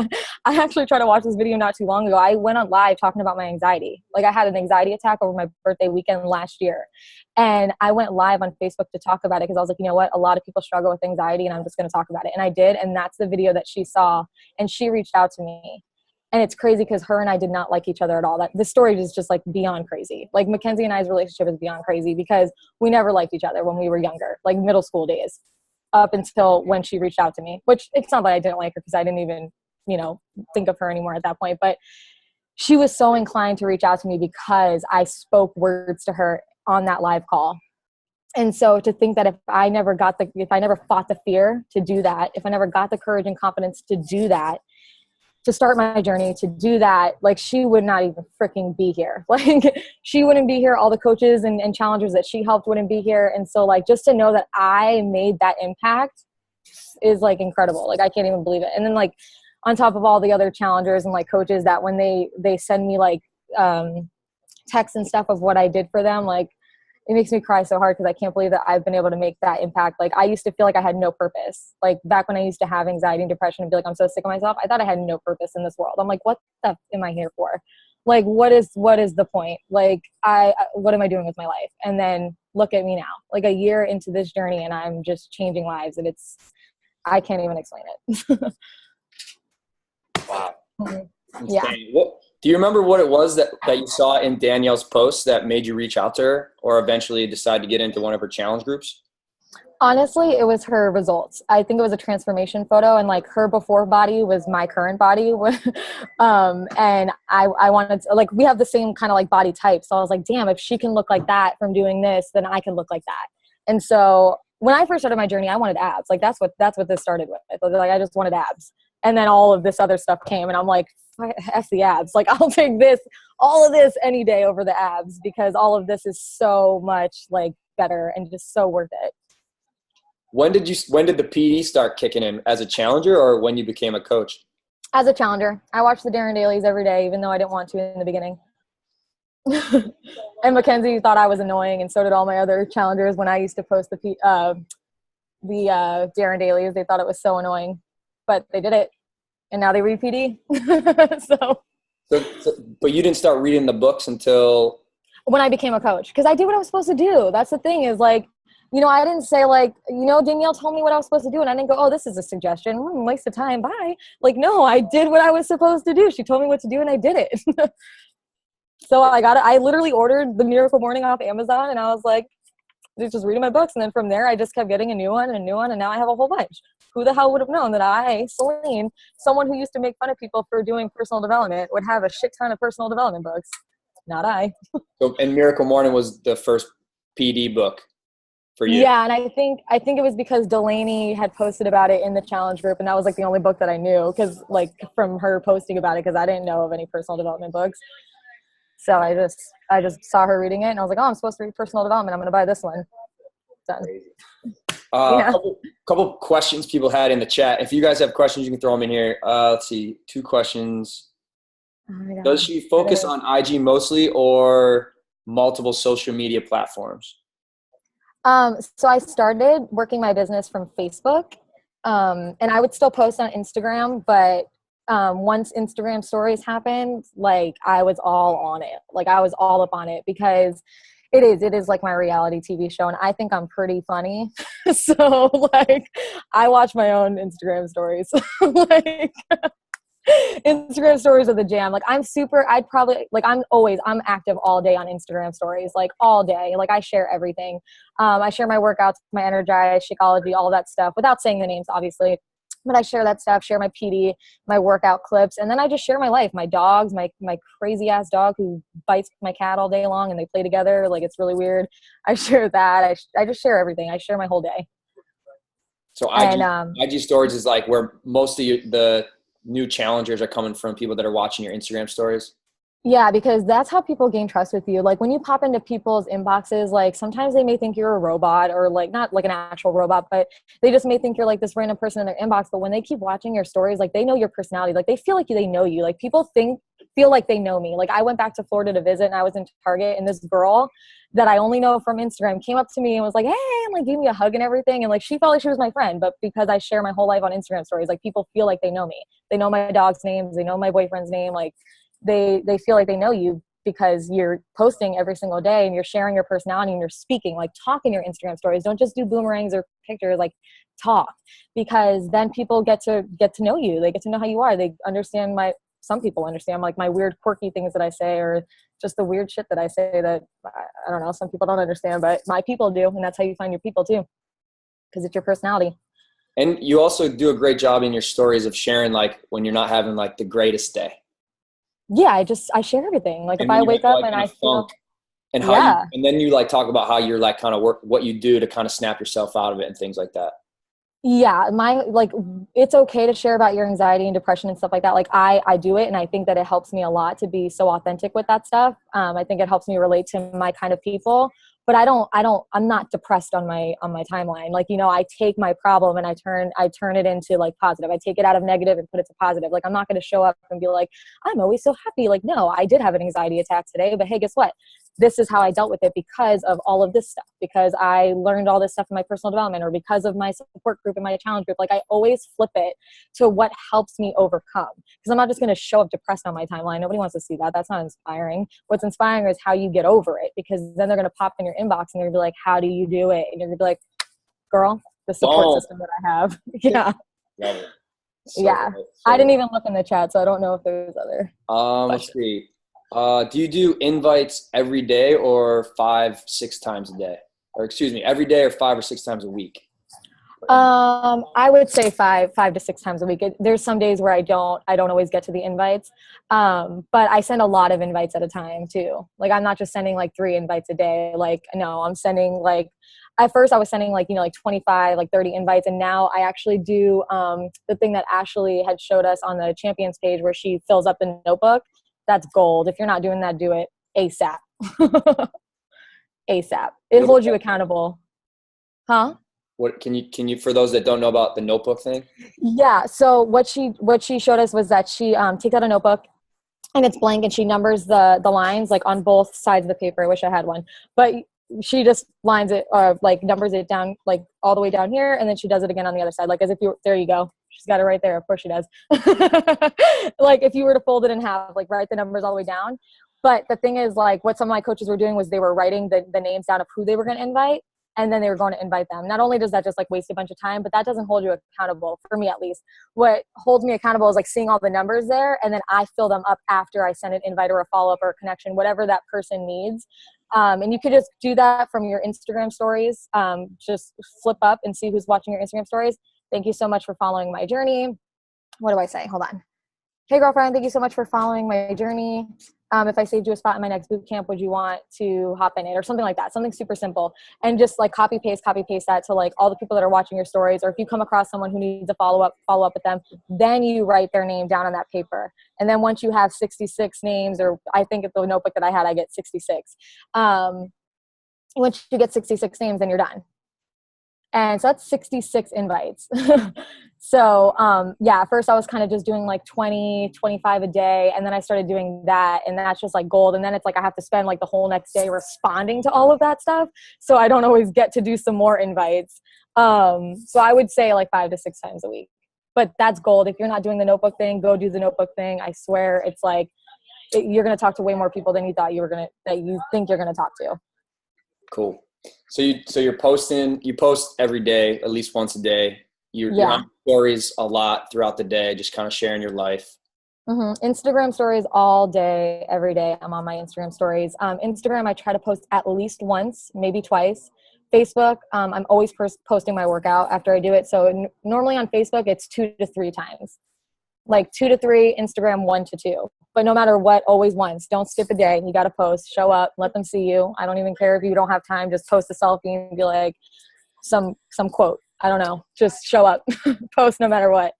I actually tried to watch this video not too long ago. I went on live talking about my anxiety. Like, I had an anxiety attack over my birthday weekend last year. And I went live on Facebook to talk about it because I was like, you know what? A lot of people struggle with anxiety and I'm just going to talk about it. And I did. And that's the video that she saw. And she reached out to me. And it's crazy because her and I did not like each other at all. That the story is just like beyond crazy. Like Mackenzie and I's relationship is beyond crazy because we never liked each other when we were younger, like middle school days, up until when she reached out to me, which it's not that I didn't like her because I didn't even, you know, think of her anymore at that point. But she was so inclined to reach out to me because I spoke words to her on that live call. And so to think that if I never fought the fear to do that, if I never got the courage and confidence to do that, to start my journey, to do that, like she would not even freaking be here. Like she wouldn't be here. All the coaches and challengers that she helped wouldn't be here. And so like, just to know that I made that impact is like incredible. Like I can't even believe it. And then like on top of all the other challengers and like coaches that when they send me like texts and stuff of what I did for them, like it makes me cry so hard because I can't believe that I've been able to make that impact. Like I used to feel like I had no purpose. Like back when I used to have anxiety and depression and be like, I'm so sick of myself. I thought I had no purpose in this world. I'm like, what the f am I here for? Like, what is the point? Like what am I doing with my life? And then look at me now, like a year into this journey and I'm just changing lives and I can't even explain it. Wow. Yeah. Do you remember what it was that you saw in Danielle's post that made you reach out to her or eventually decide to get into one of her challenge groups? Honestly, it was her results. I think it was a transformation photo and like her before body was my current body. And I wanted to, like, we have the same kind of like body type. So I was like, damn, if she can look like that from doing this, then I can look like that. And so when I first started my journey, I wanted abs. Like that's what this started with. Like I just wanted abs. And then all of this other stuff came and I'm like, F the abs. Like I'll take all of this any day over the abs because all of this is so much like better and just so worth it. When did the PD start kicking in, as a challenger or when you became a coach? As a challenger. I watched the Darren Dailies every day, even though I didn't want to in the beginning. And Mackenzie thought I was annoying and so did all my other challengers when I used to post the Darren Dailies. They thought it was so annoying, but they did it. And now they read PD. So, but you didn't start reading the books until when I became a coach, because I did what I was supposed to do. That's the thing is like, you know, I didn't say like, you know, Danielle told me what I was supposed to do. And I didn't go, oh, this is a suggestion. Waste of time. Bye. Like, no, I did what I was supposed to do. She told me what to do and I did it. So I literally ordered the Miracle Morning off Amazon and I was like, just reading my books. And then from there, I just kept getting a new one. And now I have a whole bunch. Who the hell would have known that I, Celine, someone who used to make fun of people for doing personal development, would have a shit ton of personal development books? Not I. So, and Miracle Morning was the first PD book for you. Yeah, and I think it was because Delaney had posted about it in the challenge group, and that was like the only book that I knew because like from her posting about it, because I didn't know of any personal development books. So I just saw her reading it, and I was like, oh, I'm supposed to read personal development. I'm going to buy this one. Done. Yeah. Couple questions people had in the chat. If you guys have questions, you can throw them in here. Let's see. 2 questions. Oh, does she focus on IG mostly or multiple social media platforms? So I started working my business from Facebook, and I would still post on Instagram, but once Instagram stories happened, like I was all on it. Like I was all up on it because it is like my reality TV show, and I think I'm pretty funny. So like I watch my own Instagram stories. Like Instagram stories are the jam. Like I'd probably like I'm active all day on Instagram stories, like all day. Like I share everything. I share my workouts, my Energize, Shakeology, all that stuff without saying the names, obviously. But I share that stuff, share my PD, my workout clips, and then I just share my life, my dogs, my crazy ass dog who bites my cat all day long and they play together. Like it's really weird. I share that. I just share everything. I share my whole day. So IG stories is like where most of the new challengers are coming from, people that are watching your Instagram stories. Yeah, because that's how people gain trust with you. Like when you pop into people's inboxes, like sometimes they may think you're a robot or like not like an actual robot, but they just may think you're like this random person in their inbox. But when they keep watching your stories, like they know your personality, like they feel like they know you. Like people feel like they know me. Like I went back to Florida to visit and I was in Target and this girl that I only know from Instagram came up to me and was like, hey, and like gave me a hug and everything. And like she felt like she was my friend, but because I share my whole life on Instagram stories, like people feel like they know me. They know my dog's names, they know my boyfriend's name, like they feel like they know you because you're posting every single day and you're sharing your personality and you're speaking, like talk in your Instagram stories. Don't just do boomerangs or pictures, like talk, because then people get to know you. They get to know how you are. They understand some people understand like my weird quirky things that I say or just the weird shit that I say that I don't know, some people don't understand, but my people do. And that's how you find your people too, because it's your personality. And you also do a great job in your stories of sharing like when you're not having like the greatest day. Yeah, I share everything. Like if And when I you're wake up like and in a I feel, funk and yeah. and then you like talk about how you're like kind of work what you do to kind of snap yourself out of it and things like that. Yeah, like it's okay to share about your anxiety and depression and stuff like that. Like I do it, and I think that it helps me a lot to be so authentic with that stuff. I think it helps me relate to my kind of people. But I'm not depressed on my timeline. Like, you know, I take my problem and I turn it into like positive. I take it out of negative and put it to positive. Like I'm not going to show up and be like, I'm always so happy. Like, no, I did have an anxiety attack today, but hey, guess what? This is how I dealt with it because of all of this stuff, because I learned all this stuff in my personal development or because of my support group and my challenge group. Like I always flip it to what helps me overcome, because I'm not just going to show up depressed on my timeline. Nobody wants to see that. That's not inspiring. What's inspiring is how you get over it, because then they're going to pop in your inbox and they're going to be like, how do you do it? And you're going to be like, girl, the support system that I have. Yeah. Love it. Yeah. I didn't even look in the chat, so I don't know if there's other let's see. Do you do invites every day or 5-6 times a day? Or excuse me, every day or 5 or 6 times a week? I would say 5 to 6 times a week. There's some days where I don't always get to the invites. But I send a lot of invites at a time too. Like I'm not just sending like 3 invites a day. Like, no, I'm sending like, at first I was sending like, you know, like 25, like 30 invites. And now I actually do, the thing that Ashley had showed us on the champions page where she fills up the notebook. That's gold. If you're not doing that, do it ASAP. ASAP. It holds you accountable. Huh? What can you for those that don't know about the notebook thing? Yeah. So what she showed us was that she takes out a notebook and it's blank and she numbers the lines like on both sides of the paper. I wish I had one, but she just lines it or like numbers it down like all the way down here, and then she does it again on the other side, like as if you there you go. She's got it right there. Of course she does. Like if you were to fold it in half, like write the numbers all the way down. But the thing is, like what some of my coaches were doing was they were writing the names down of who they were going to invite, and then they were going to invite them. Not only does that just like waste a bunch of time, but that doesn't hold you accountable, for me at least. What holds me accountable is like seeing all the numbers there, and then I fill them up after I send an invite or a follow-up or a connection, whatever that person needs. And you could just do that from your Instagram stories. Just flip up and see who's watching your Instagram stories. Thank you so much for following my journey. What do I say? Hold on. Hey, girlfriend, thank you so much for following my journey. If I saved you a spot in my next boot camp, would you want to hop in it or something like that? Something super simple. And just like copy paste that to like all the people that are watching your stories. Or if you come across someone who needs a follow up with them, then you write their name down on that paper. And then once you have 66 names, or I think at the notebook that I had, I get 66. Once you get 66 names, then you're done. And so that's 66 invites. So, yeah, at first I was kind of just doing like 20, 25 a day. And then I started doing that, and that's just like gold. And then it's like, I have to spend like the whole next day responding to all of that stuff. So I don't always get to do some more invites. So I would say like 5 to 6 times a week, but that's gold. If you're not doing the notebook thing, go do the notebook thing. I swear it's like, you're going to talk to way more people than you thought that you think you're going to talk to. Cool. So you post every day, at least once a day. You're on stories a lot throughout the day, just kind of sharing your life. Mm-hmm. Instagram stories all day, every day. I'm on my Instagram stories. Instagram, I try to post at least once, maybe twice. Facebook, I'm always posting my workout after I do it. So normally on Facebook, it's 2 to 3 times. Like 2 to 3, Instagram 1 to 2. But no matter what, always once. Don't skip a day. You got to post. Show up. Let them see you. I don't even care if you don't have time. Just post a selfie and be like some quote. I don't know. Just show up. Post no matter what.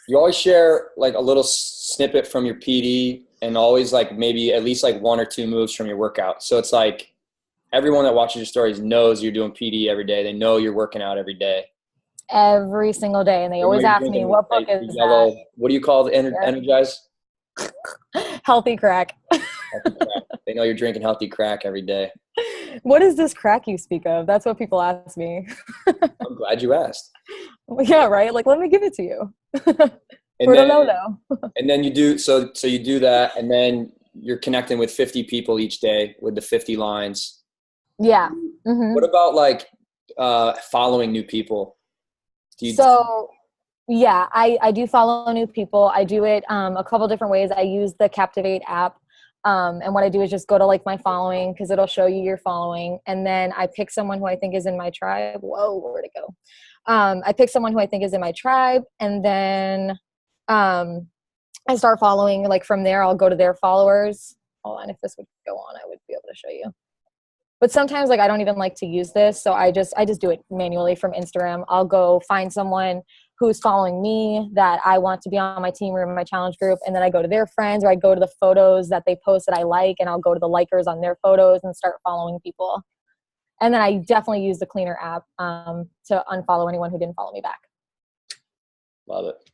You always share like a little snippet from your PD, and always like maybe at least like 1 or 2 moves from your workout. So it's like everyone that watches your stories knows you're doing PD every day. They know you're working out every day. Every single day. And they always ask me, what book is that? What do you call the Energize? Healthy crack. Healthy crack. They know you're drinking healthy crack every day. What is this crack you speak of? That's what people ask me. I'm glad you asked. Yeah, right? Like, let me give it to you. And then you do that, and then you're connecting with 50 people each day with the 50 lines. Yeah. Mm-hmm. What about like following new people? Yeah, I do follow new people. I do it a couple different ways. I use the Captivate app. And what I do is just go to like my following, because it'll show you your following. And then I pick someone who I think is in my tribe. Whoa, where'd it go? I pick someone who I think is in my tribe. And then I start following. Like from there, I'll go to their followers. Hold on, if this would go on, I would be able to show you. But sometimes like I don't even like to use this. So I just do it manually from Instagram. I'll go find someone who's following me that I want to be on my team or in my challenge group. And then I go to their friends, or I go to the photos that they post that I like, and I'll go to the likers on their photos and start following people. And then I definitely use the Cleaner app to unfollow anyone who didn't follow me back. Love it.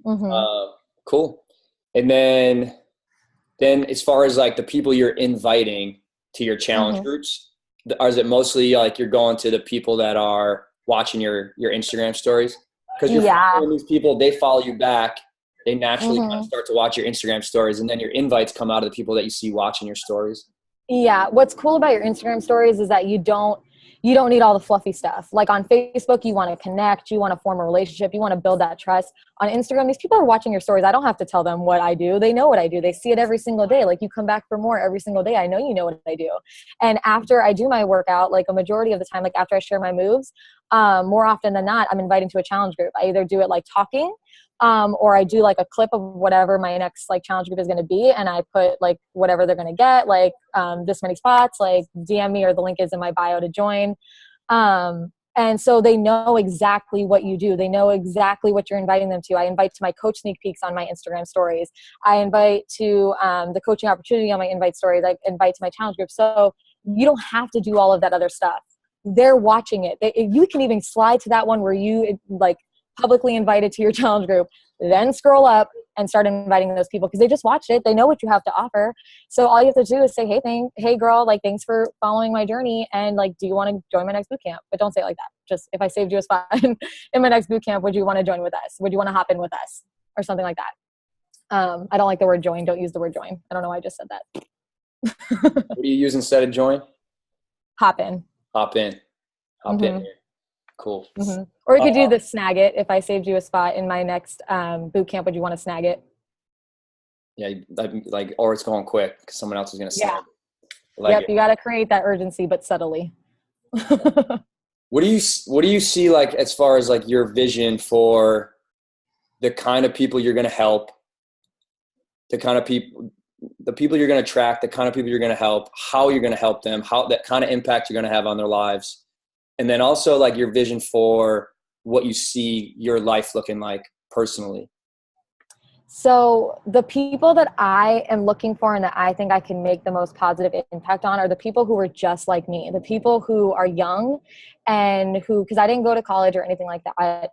Mm-hmm. Cool. And then as far as like the people you're inviting to your challenge groups, is it mostly like you're going to the people that are watching your Instagram stories? Because you're following these people, they follow you back. They naturally kind of start to watch your Instagram stories, and then your invites come out of the people that you see watching your stories. Yeah. What's cool about your Instagram stories is that you don't need all the fluffy stuff. Like on Facebook, you want to connect, you want to form a relationship, you want to build that trust. On Instagram, these people are watching your stories. I don't have to tell them what I do. They know what I do. They see it every single day. Like, you come back for more every single day. I know you know what I do. And after I do my workout, like a majority of the time, like after I share my moves, more often than not, I'm inviting to a challenge group. I either do it like talking, or I do like a clip of whatever my next like challenge group is going to be. And I put like whatever they're going to get, like this many spots, like DM me, or the link is in my bio to join. And so they know exactly what you do. They know exactly what you're inviting them to. I invite to my coach sneak peeks on my Instagram stories. I invite to the coaching opportunity on my invite stories. I invite to my challenge group. So you don't have to do all of that other stuff. They're watching it. You can even slide to that one where you like publicly invited to your challenge group, then scroll up and start inviting those people, because they just watched it. They know what you have to offer. So all you have to do is say, hey girl, like, thanks for following my journey. And like, do you want to join my next boot camp? But don't say it like that. Just, if I saved you a spot in my next boot camp, would you want to join with us? Would you want to hop in with us? Or something like that. I don't like the word join. Don't use the word join. I don't know why I just said that. What do you use instead of join? Hop in. Hop in here. Cool. Mm-hmm. Or you could do the snag it. If I saved you a spot in my next boot camp, would you want to snag it? Yeah, like, or it's going quick because someone else is going to snag it. You got to create that urgency, but subtly. What do you see like as far as like your vision for the kind of people you're going to help, the people you're going to track, the kind of people you're going to help, how you're going to help them, how that kind of impact you're going to have on their lives? And then also like your vision for what you see your life looking like personally. So the people that I am looking for and that I think I can make the most positive impact on are the people who are just like me, the people who are young and who, because I didn't go to college or anything like that,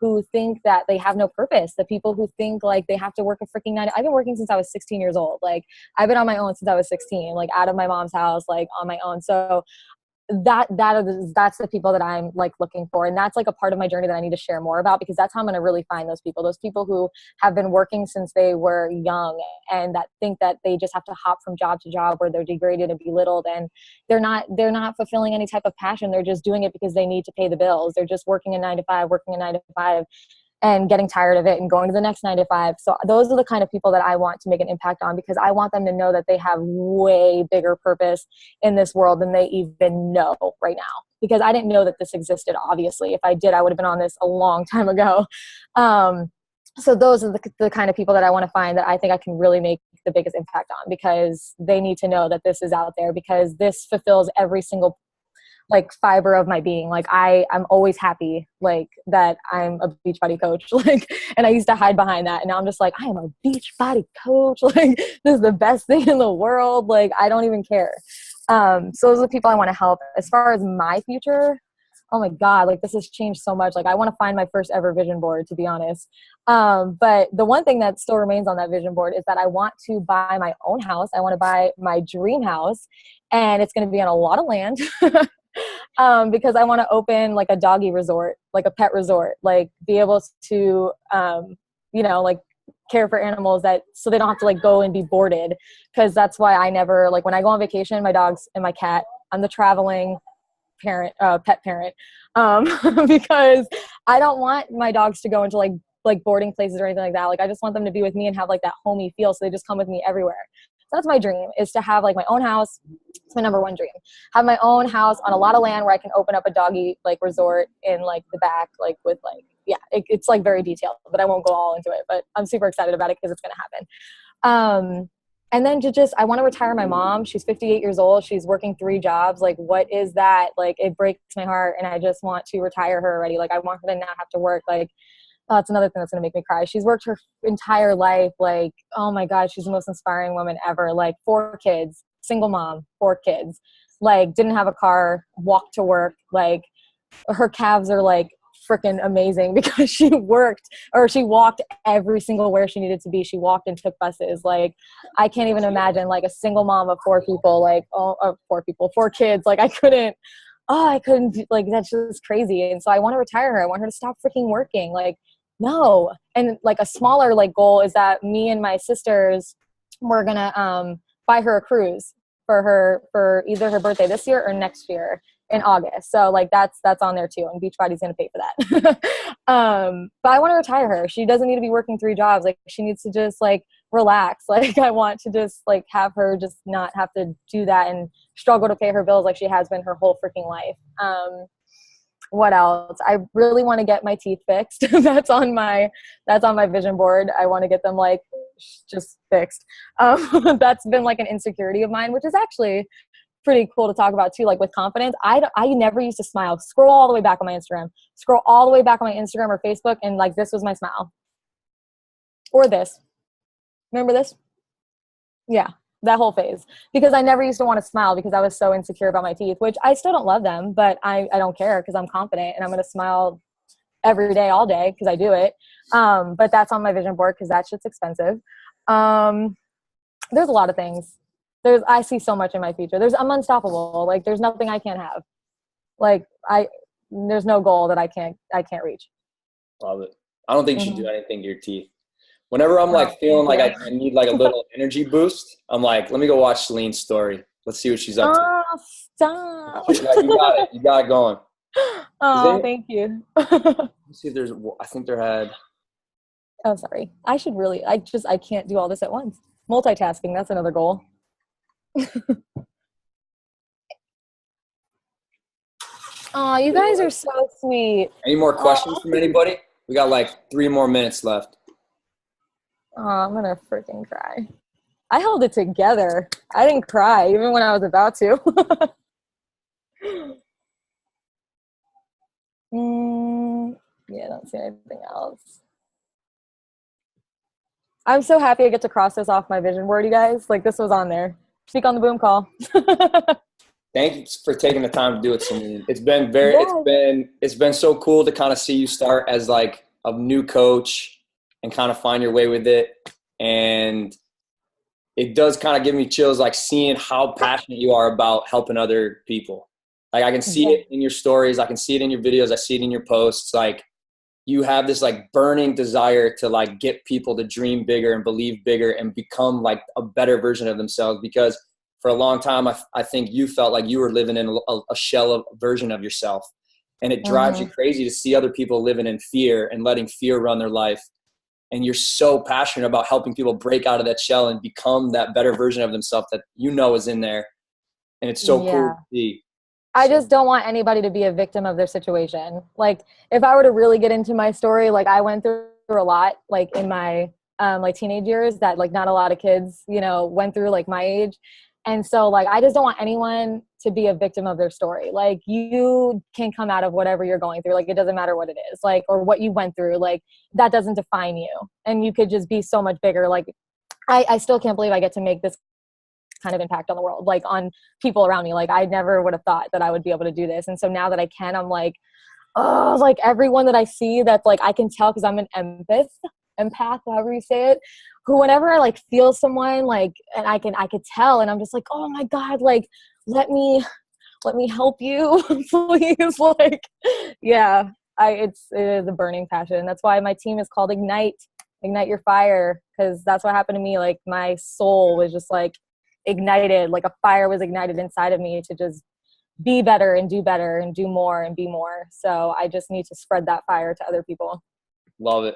who think that they have no purpose, the people who think like they have to work a freaking nine. I've been working since I was 16 years old. Like I've been on my own since I was 16, like out of my mom's house, like on my own. So that's the people that I'm like looking for. And that's like a part of my journey that I need to share more about, because that's how I'm going to really find those people who have been working since they were young and that think that they just have to hop from job to job where they're degraded and belittled, and they're not fulfilling any type of passion. They're just doing it because they need to pay the bills. They're just working a 9 to 5 and getting tired of it and going to the next 9 to 5. So those are the kind of people that I want to make an impact on, because I want them to know that they have way bigger purpose in this world than they even know right now. Because I didn't know that this existed, obviously. If I did, I would have been on this a long time ago. So those are the kind of people that I want to find that I think I can really make the biggest impact on, because they need to know that this is out there, because this fulfills every single like fiber of my being. Like I'm always happy like that I'm a beach body coach. Like, and I used to hide behind that. And now I'm just like, I am a beach body coach. Like this is the best thing in the world. Like, I don't even care. So those are the people I want to help. As far as my future, oh my God, like this has changed so much. Like I want to find my first ever vision board, to be honest. But the one thing that still remains on that vision board is that I want to buy my own house. I want to buy my dream house, and it's going to be on a lot of land. Because I want to open like a doggy resort, like a pet resort, like be able to, like care for animals that, so they don't have to like go and be boarded. Cause that's why I never, like when I go on vacation, my dogs and my cat, I'm the traveling parent, pet parent. Because I don't want my dogs to go into like boarding places or anything like that. Like I just want them to be with me and have like that homey feel. So they just come with me everywhere. So that's my dream, is to have like my own house. It's my number one dream. Have my own house on a lot of land where I can open up a doggy like resort in like the back, like with like, yeah, it's like very detailed, but I won't go all into it, but I'm super excited about it because it's going to happen. And then I want to retire my mom. She's 58 years old. She's working 3 jobs. Like, what is that? Like, it breaks my heart. And I just want to retire her already. Like, I want her to not have to work. Like, oh, that's another thing that's going to make me cry. She's worked her entire life. Like, oh my God, she's the most inspiring woman ever. Like 4 kids, single mom, 4 kids, like didn't have a car, walked to work. Like her calves are like freaking amazing because she walked every single where she needed to be. She walked and took buses. Like I can't even imagine like a single mom of 4 people, like 4 kids. Like I couldn't, like, that's just crazy. And so I want to retire her. I want her to stop freaking working. Like, no. And like a smaller like goal is that me and my sisters, we're going to buy her a cruise for either her birthday this year or next year in August. So like that's on there too. And Beachbody's going to pay for that. But I want to retire her. She doesn't need to be working 3 jobs. Like she needs to just like relax. Like I want to just like have her just not have to do that and struggle to pay her bills like she has been her whole freaking life. What else? I really want to get my teeth fixed. That's on my vision board. I want to get them like just fixed. That's been like an insecurity of mine, which is actually pretty cool to talk about too. Like with confidence, I never used to smile. Scroll all the way back on my Instagram. Scroll all the way back on my Instagram or Facebook, and like this was my smile. Or this. Remember this? Yeah, that whole phase. Because I never used to want to smile because I was so insecure about my teeth, which I still don't love them, but I don't care because I'm confident and I'm going to smile every day, all day, because I do it. But that's on my vision board because that shit's expensive. There's a lot of things. I see so much in my future. I'm unstoppable. Like there's nothing I can't have. Like there's no goal that I can't reach. Love it. I don't think you should do anything to your teeth. Whenever I'm like feeling like I need like a little energy boost, I'm like, let me go watch Celine's story. Let's see what she's up to. Oh, stop. You got it. You got it going. Oh, thank you. Let's see if I think there had. Oh, sorry. I can't do all this at once. Multitasking, that's another goal. Oh, you guys are so sweet. Any more questions from anybody? We got like 3 more minutes left. Oh, I'm gonna freaking cry. I held it together. I didn't cry even when I was about to. Yeah, I don't see anything else. I'm so happy I get to cross this off my vision board, you guys. Like, this was on there. Speak on the boom call. Thank you for taking the time to do it, Celine. It's been it's been so cool to kind of see you start as like a new coach and kind of find your way with it. And it does kind of give me chills, like seeing how passionate you are about helping other people. Like I can see it in your stories. I can see it in your videos. I see it in your posts. Like you have this like burning desire to like get people to dream bigger and believe bigger and become like a better version of themselves. Because for a long time, I think you felt like you were living in a shell of a version of yourself. And it drives you crazy to see other people living in fear and letting fear run their life. And you're so passionate about helping people break out of that shell and become that better version of themselves that you know is in there. And it's so cool to see. I just don't want anybody to be a victim of their situation. Like if I were to really get into my story, like I went through a lot, like in my like teenage years that like not a lot of kids, you know, went through like my age. And so like, I just don't want anyone to be a victim of their story. Like you can come out of whatever you're going through. Like it doesn't matter what it is, like, or what you went through, like that doesn't define you. And you could just be so much bigger. Like I still can't believe I get to make this kind of impact on the world, like on people around me. Like I never would have thought that I would be able to do this. And so now that I can, I'm like, oh, like everyone that I see that's like, I can tell because I'm an empath, however you say it, who whenever I like feel someone like, and I could tell, and I'm just like, oh my God, like, let me help you, please. Like, yeah, it is a burning passion. That's why my team is called Ignite Your Fire. Cause that's what happened to me. Like my soul was just like ignited, like a fire was ignited inside of me to just be better and do more and be more. So I just need to spread that fire to other people. Love it.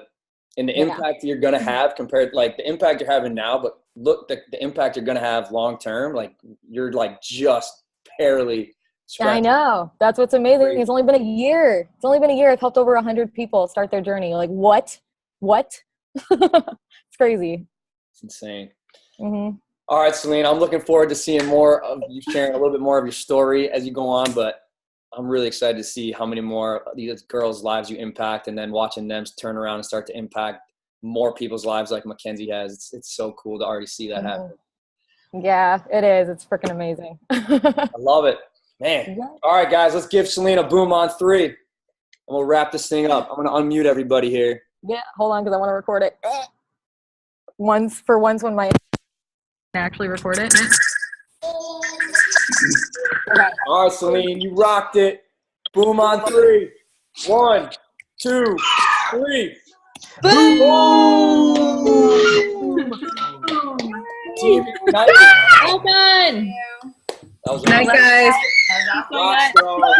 And the impact you're going to have compared, like the impact you're having now, but look, the impact you're going to have long-term, like you're like just barely scratching. I know. That's what's amazing. It's only been a year. I've helped over 100 people start their journey. Like what? It's crazy. It's insane. Mm-hmm. All right, Celine, I'm looking forward to seeing more of you sharing a little bit more of your story as you go on, but I'm really excited to see how many more of these girls' lives you impact and then watching them turn around and start to impact more people's lives like Mackenzie has. It's so cool to already see that happen. Yeah, it is. It's freaking amazing. I love it. Man. Yeah. All right, guys, let's give Celine a boom on 3. And we'll wrap this thing up. I'm going to unmute everybody here. Yeah, hold on because I want to record it. Once when my actually record it. Okay. All right, Celine, you rocked it. Boom on 3. 1, 2, 3. Boom! Team Ignite. Well done. That was night, guys. Rock strong.